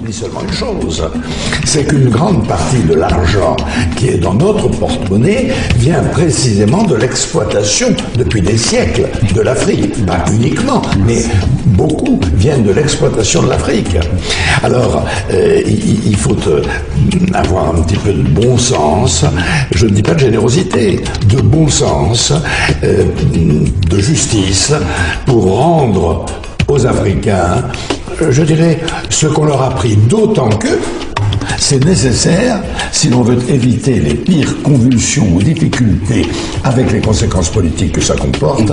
oublie seulement une chose, c'est qu'une grande partie de l'argent qui est dans notre porte-monnaie vient précisément de l'exploitation depuis des siècles de l'Afrique. Pas uniquement, mais beaucoup viennent de l'exploitation de l'Afrique. Alors, il faut avoir un petit peu de bon sens, je ne dis pas de générosité, de bon sens, de justice, pour rendre aux Africains, je dirais, ce qu'on leur a pris, d'autant que c'est nécessaire si l'on veut éviter les pires convulsions ou difficultés avec les conséquences politiques que ça comporte.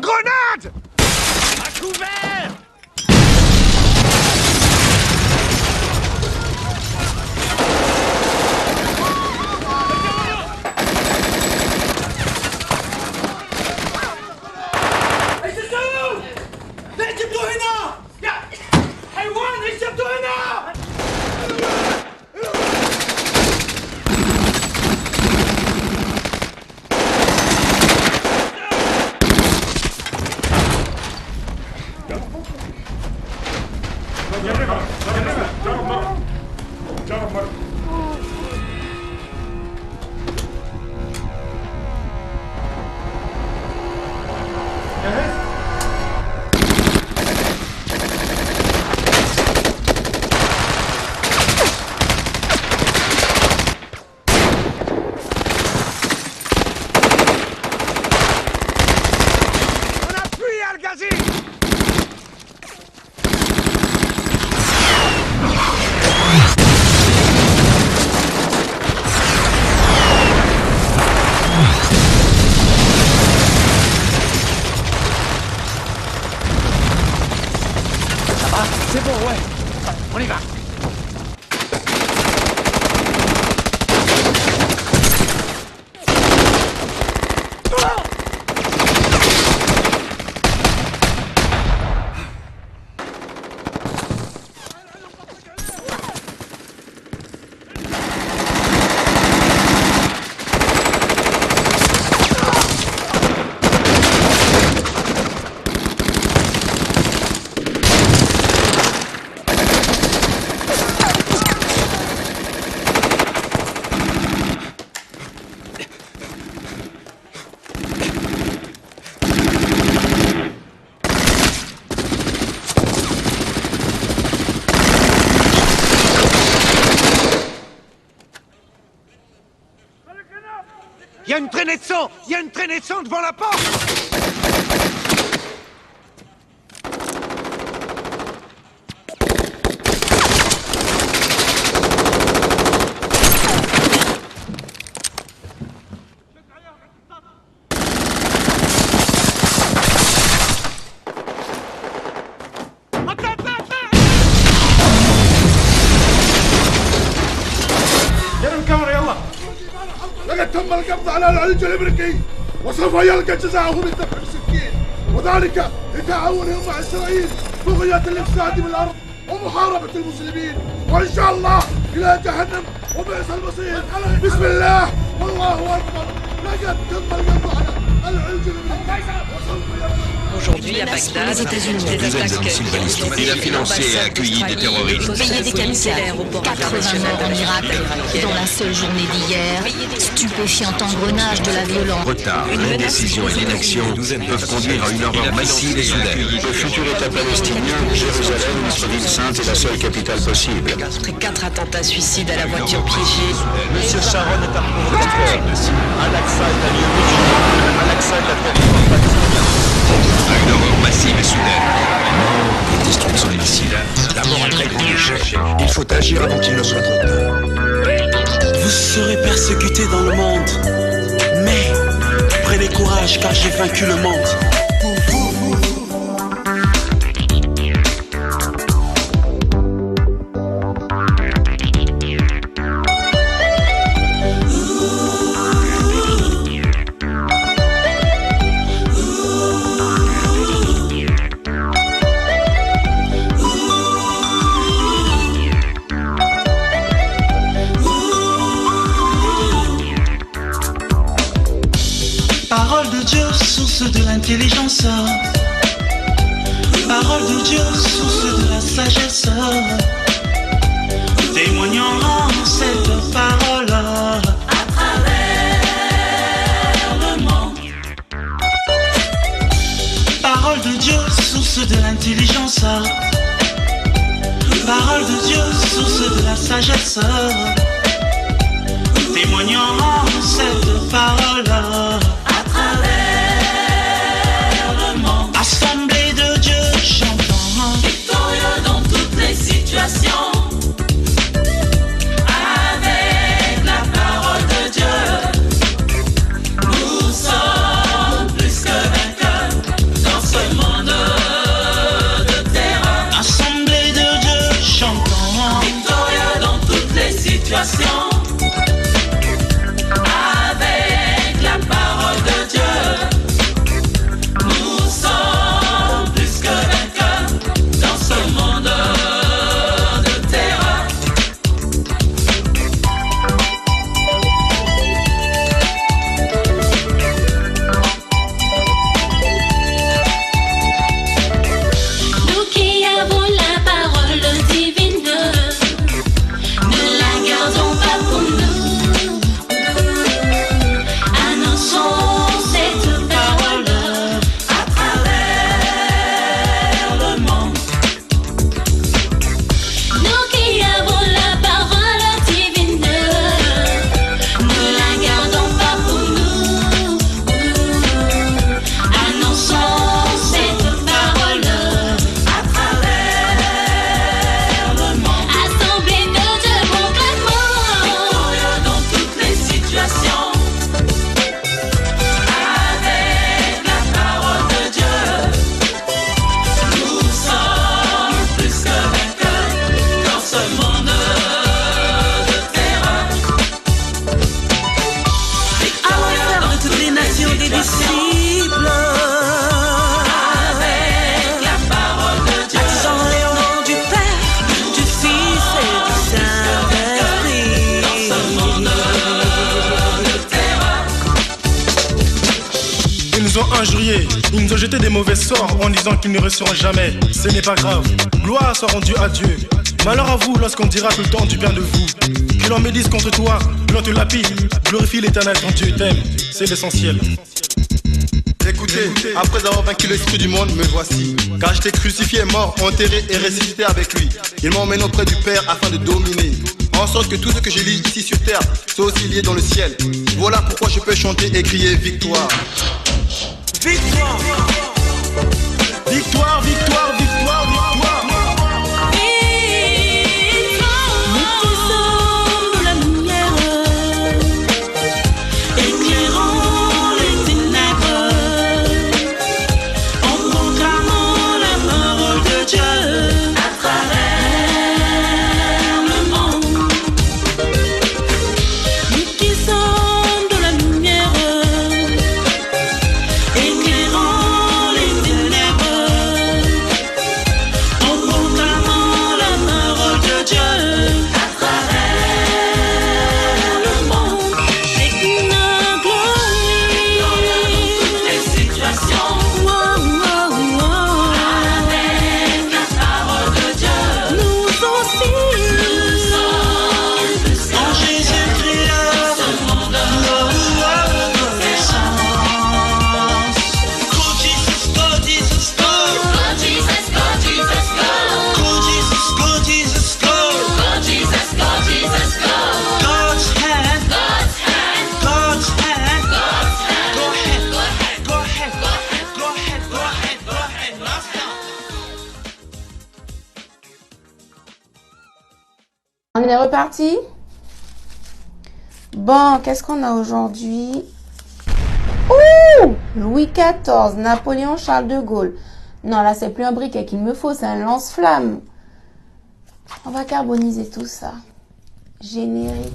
Grenade! À couvert! C'est bon, ouais. On y va. Il y a une traînée de sang! Il y a une traînée de sang devant la porte! لقد تم القبض على العلج الامريكي وسوف يلقى جزاءه من دفع السكين وذلك لتعاونهم مع اسرائيل بغية الافساد بالارض ومحاربة المسلمين وان شاء الله الى جهنم وبئس المصير. بسم الله والله اكبر. لقد تم القبض على العلج الامريكي وسوف يلقى. Aujourd'hui, à Bagdad, des attaques. Il a financé et accueilli des terroristes. Payé des commissaires au port 80 morts en Irak dans la seule journée d'hier. Stupéfiant engrenage de la violence. Retard, indécision et l'inaction peuvent conduire à une horreur massive et soudaine. Le futur État palestinien, Jérusalem, notre ville sainte, est la seule capitale possible. Après 4 attentats suicides à la voiture piégée. Monsieur Sharon est un provocateur. Al-Aqsa est un lieu musulman. Al-Aqsa est la territoire palestinien. À une horreur massive et soudaine. Et destruction des missiles. D'abord un très grand échec. Il faut agir avant qu'il ne soit trop tard. Vous serez persécutés dans le monde, mais prenez courage car j'ai vaincu le monde. Dieu, source de l'intelligence. Parole de Dieu, source de la sagesse. Témoignant cette parole à travers le monde. Parole de Dieu, source de l'intelligence. Parole de Dieu, source de la sagesse. Témoignant cette parole à travers le monde. Assemblée de Dieu, chantant victorieux dans toutes les situations. Avec la parole de Dieu, nous sommes plus que vainqueurs dans ce monde de terreur. Assemblée de Dieu, chantant victorieux dans toutes les situations. Ils nous ont jeté des mauvais sorts en disant qu'ils ne resteront jamais. Ce n'est pas grave, gloire soit rendue à Dieu. Malheur à vous lorsqu'on dira tout le temps du bien de vous. Que l'on médise contre toi, que l'on te lapide. Glorifie l'éternel quand Dieu t'aime, c'est l'essentiel. Écoutez, après avoir vaincu l'esprit du monde, me voici. Car j'étais crucifié, mort, enterré et ressuscité avec lui. Il m'emmène auprès du Père afin de dominer. En sorte que tout ce que je lis ici sur terre soit aussi lié dans le ciel. Voilà pourquoi je peux chanter et crier victoire. Victoire, victoire, victoire, victoire, victoire. Nous qui sommes de la lumière, éclairons les ténèbres, en proclamant la parole de Dieu à travers le monde. Nous qui sommes de la lumière, éclairant les ténèbres, en proclamant la parole de Dieu à travers le monde. C'est une gloire dans toutes les situations. Avec la parole de Dieu, nous aussi, nous sommes en Jésus-Christ, ce monde de reconnaissance. Go Jesus, go Jesus, go. Go Jesus, go Jesus, go. Go Jesus, go Jesus, go. Go Jesus, go Jesus, go. God's hand, God's hand, God's hand, God's hand. Go ahead, go ahead, go ahead, go ahead, go ahead, go ahead, go ahead. Last time. On est reparti. Bon, qu'est-ce qu'on a aujourd'hui? Ouh! Louis XIV, Napoléon, Charles de Gaulle. Non, là, c'est plus un briquet qu'il me faut, c'est un lance-flamme. On va carboniser tout ça. Générique.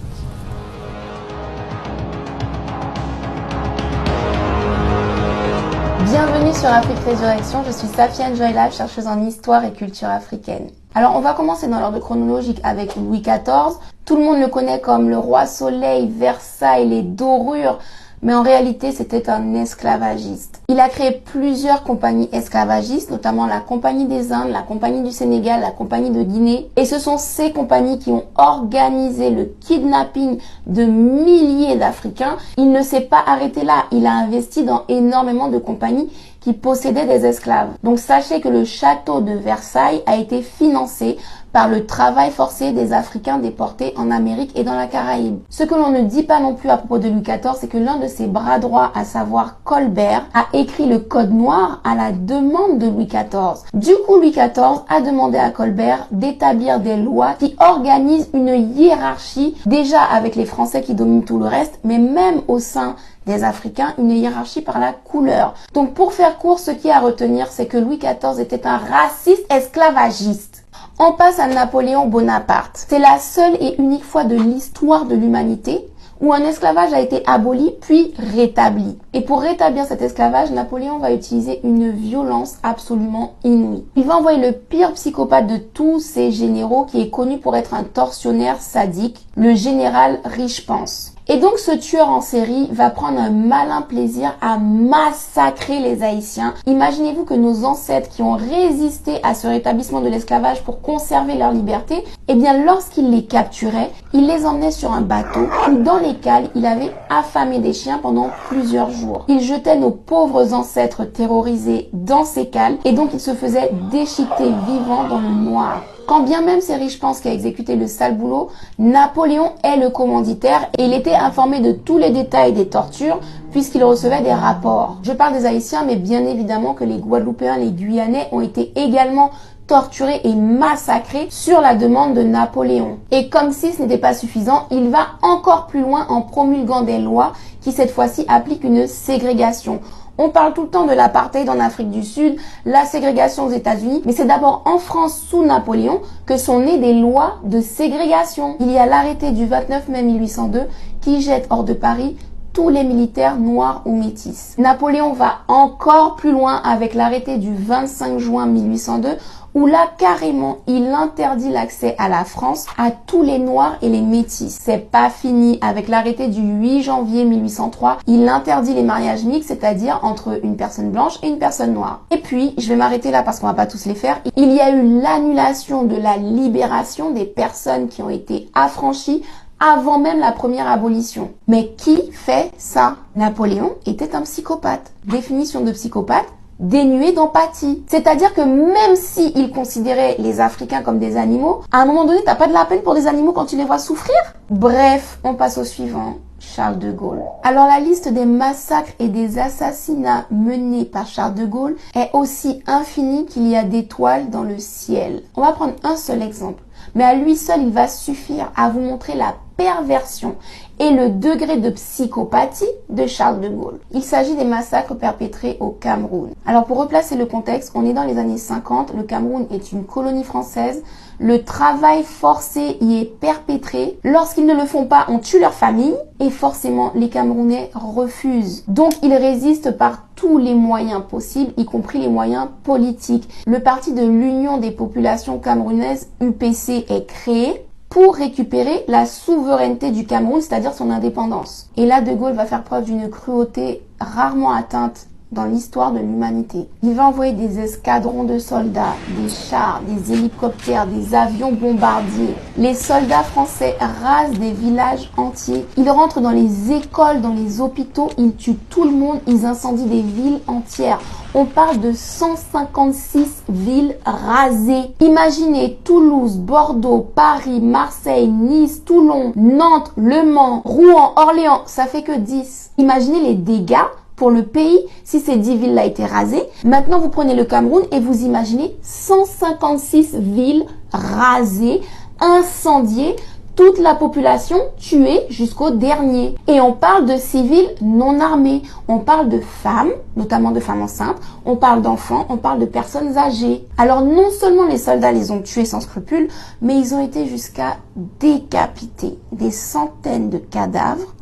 Bienvenue sur Afrique Résurrection, je suis Safiane Joylab, chercheuse en histoire et culture africaine. Alors on va commencer dans l'ordre chronologique avec Louis XIV. Tout le monde le connaît comme le roi soleil, Versailles, les dorures, Mais en réalité, c'était un esclavagiste. Il a créé plusieurs compagnies esclavagistes, notamment la Compagnie des Indes, la Compagnie du Sénégal, la Compagnie de Guinée. Et ce sont ces compagnies qui ont organisé le kidnapping de milliers d'Africains. Il ne s'est pas arrêté là. Il a investi dans énormément de compagnies qui possédaient des esclaves. Donc sachez que le château de Versailles a été financé par le travail forcé des Africains déportés en Amérique et dans la Caraïbe. Ce que l'on ne dit pas non plus à propos de Louis XIV, c'est que l'un de ses bras droits, à savoir Colbert, a écrit le Code noir à la demande de Louis XIV. Du coup, Louis XIV a demandé à Colbert d'établir des lois qui organisent une hiérarchie, déjà avec les Français qui dominent tout le reste, mais même au sein des Africains, une hiérarchie par la couleur. Donc pour faire court, ce qui est à retenir, c'est que Louis XIV était un raciste esclavagiste. On passe à Napoléon Bonaparte. C'est la seule et unique fois de l'histoire de l'humanité où un esclavage a été aboli puis rétabli. Et pour rétablir cet esclavage, Napoléon va utiliser une violence absolument inouïe. Il va envoyer le pire psychopathe de tous ses généraux, qui est connu pour être un tortionnaire sadique, le général Richepens. Et donc ce tueur en série va prendre un malin plaisir à massacrer les Haïtiens. Imaginez-vous que nos ancêtres qui ont résisté à ce rétablissement de l'esclavage pour conserver leur liberté, eh bien lorsqu'il les capturait, il les emmenait sur un bateau où dans les cales, il avait affamé des chiens pendant plusieurs jours. Il jetait nos pauvres ancêtres terrorisés dans ces cales et donc il se faisait déchiqueter vivant dans le noir. Quand bien même c'est Richepens qui a exécuté le sale boulot, Napoléon est le commanditaire et il était informé de tous les détails des tortures puisqu'il recevait des rapports. Je parle des Haïtiens, mais bien évidemment que les Guadeloupéens, les Guyanais ont été également torturés et massacrés sur la demande de Napoléon. Et comme si ce n'était pas suffisant, il va encore plus loin en promulguant des lois qui cette fois-ci appliquent une ségrégation. On parle tout le temps de l'apartheid en Afrique du Sud, la ségrégation aux États-Unis, mais c'est d'abord en France sous Napoléon que sont nées des lois de ségrégation. Il y a l'arrêté du 29 mai 1802 qui jette hors de Paris tous les militaires noirs ou métis. Napoléon va encore plus loin avec l'arrêté du 25 juin 1802 où là, carrément, il interdit l'accès à la France à tous les noirs et les métis. C'est pas fini. Avec l'arrêté du 8 janvier 1803, il interdit les mariages mixtes, c'est-à-dire entre une personne blanche et une personne noire. Et puis, je vais m'arrêter là parce qu'on va pas tous les faire. Il y a eu l'annulation de la libération des personnes qui ont été affranchies avant même la première abolition. Mais qui fait ça? Napoléon était un psychopathe. Définition de psychopathe: dénué d'empathie. C'est-à-dire que même s'il considérait les Africains comme des animaux, à un moment donné, t'as pas de la peine pour des animaux quand tu les vois souffrir? Bref, on passe au suivant. Charles de Gaulle. Alors la liste des massacres et des assassinats menés par Charles de Gaulle est aussi infinie qu'il y a d'étoiles dans le ciel. On va prendre un seul exemple, mais à lui seul, il va suffire à vous montrer la perversion et le degré de psychopathie de Charles de Gaulle. Il s'agit des massacres perpétrés au Cameroun. Alors pour replacer le contexte, on est dans les années 50, le Cameroun est une colonie française, le travail forcé y est perpétré. Lorsqu'ils ne le font pas, on tue leur famille et forcément les Camerounais refusent. Donc ils résistent par tous les moyens possibles, y compris les moyens politiques. Le parti de l'Union des populations camerounaises, UPC, est créé pour récupérer la souveraineté du Cameroun, c'est-à-dire son indépendance. Et là, De Gaulle va faire preuve d'une cruauté rarement atteinte dans l'histoire de l'humanité. Il va envoyer des escadrons de soldats, des chars, des hélicoptères, des avions bombardiers. Les soldats français rasent des villages entiers. Ils rentrent dans les écoles, dans les hôpitaux, ils tuent tout le monde, ils incendient des villes entières. On parle de 156 villes rasées. Imaginez Toulouse, Bordeaux, Paris, Marseille, Nice, Toulon, Nantes, Le Mans, Rouen, Orléans, ça fait que 10. Imaginez les dégâts pour le pays si ces 10 villes-là étaient rasées. Maintenant, vous prenez le Cameroun et vous imaginez 156 villes rasées, incendiées, toute la population tuée jusqu'au dernier. Et on parle de civils non armés. On parle de femmes, notamment de femmes enceintes. On parle d'enfants, on parle de personnes âgées. Alors non seulement les soldats les ont tués sans scrupule, mais ils ont été jusqu'à décapiter des centaines de cadavres,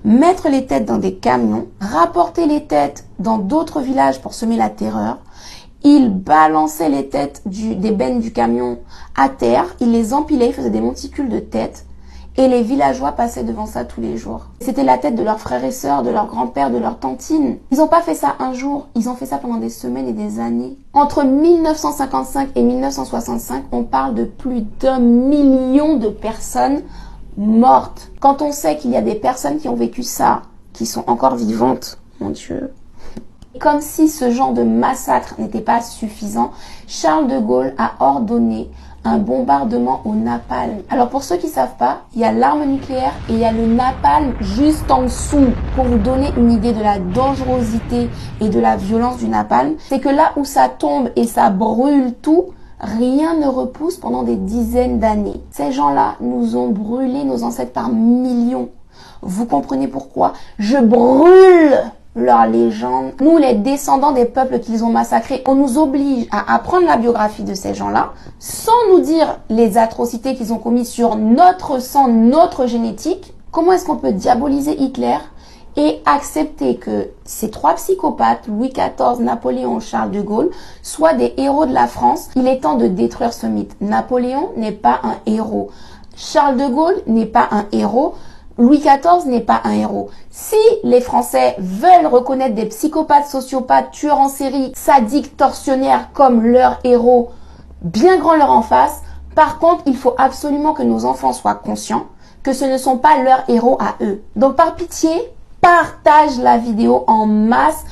mettre les têtes dans des camions, rapporter les têtes dans d'autres villages pour semer la terreur. Ils balançaient les têtes des bennes du camion à terre, ils les empilaient, ils faisaient des monticules de têtes Et les villageois passaient devant ça tous les jours. C'était la tête de leurs frères et sœurs, de leurs grands-pères, de leurs tantines. Ils n'ont pas fait ça un jour, ils ont fait ça pendant des semaines et des années. Entre 1955 et 1965, on parle de plus d'1 million de personnes mortes. Quand on sait qu'il y a des personnes qui ont vécu ça, qui sont encore vivantes, mon Dieu. Comme si ce genre de massacre n'était pas suffisant, Charles de Gaulle a ordonné un bombardement au napalm. Alors pour ceux qui ne savent pas, il y a l'arme nucléaire et il y a le napalm juste en dessous. Pour vous donner une idée de la dangerosité et de la violence du napalm, c'est que là où ça tombe et ça brûle tout, rien ne repousse pendant des dizaines d'années. Ces gens-là nous ont brûlé nos ancêtres par millions. Vous comprenez pourquoi? Je brûle leur légende. Nous, les descendants des peuples qu'ils ont massacrés, on nous oblige à apprendre la biographie de ces gens-là, sans nous dire les atrocités qu'ils ont commises sur notre sang, notre génétique. Comment est-ce qu'on peut diaboliser Hitler et accepter que ces trois psychopathes, Louis XIV, Napoléon, Charles de Gaulle, soient des héros de la France? Il est temps de détruire ce mythe. Napoléon n'est pas un héros. Charles de Gaulle n'est pas un héros. Louis XIV n'est pas un héros. Si les Français veulent reconnaître des psychopathes, sociopathes, tueurs en série, sadiques, tortionnaires comme leurs héros, bien grand leur en face. Par contre, il faut absolument que nos enfants soient conscients que ce ne sont pas leurs héros à eux. Donc par pitié, partage la vidéo en masse.